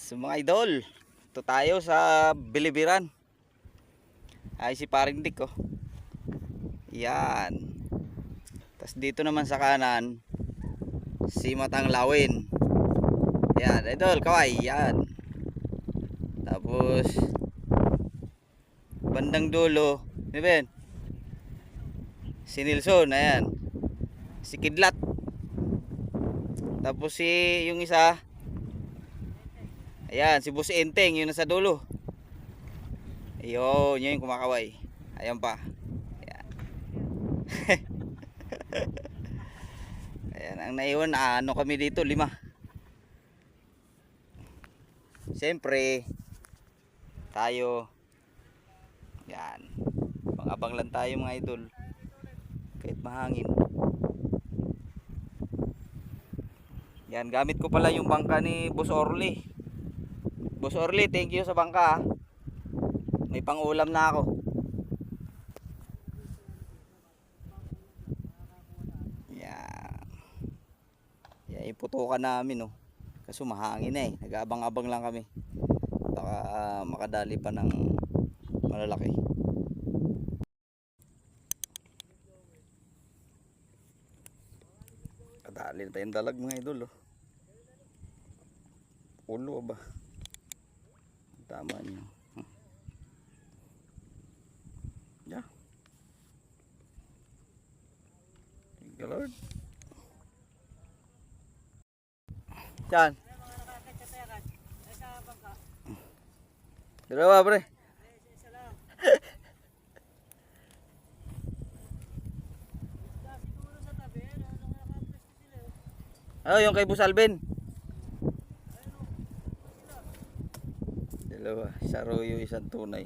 So mga idol, ito tayo sa Bilibiran. Ay si paring Dick oh. Yan. Tapos dito naman sa kanan si Matang Lawin. Yan idol, kaway. Yan. Tapos bandang dulo, di ba? Si Nilson, ayan. Si Kidlat. Tapos si yung isa, ayan, si Boss Enteng, yun nasa dulo. Ayun, yun yung kumakaway. Ayan pa. Ayan. Ayan, ang naiwan, ano kami dito, 5. Siyempre, tayo. Yan. Abang-abang lang tayo mga idol. Kahit mahangin. Yan, gamit ko pala yung bangka ni Boss Orly. Boss Orly, thank you sa bangka. May pang-ulam na ako. Yan. Yan, iputukan namin oh. Kaso mahangin eh. Nag-abang-abang lang kami. Baka makadali pa ng malalaki. Kadali na tayong dalag mga idol oh. Ulo ba? Tama nyo. Yeah. Thank you Lord. Yan. Dalawa pre. Oh, yung kay Boss Alvin. Dalawa, isa royo, isang tunay.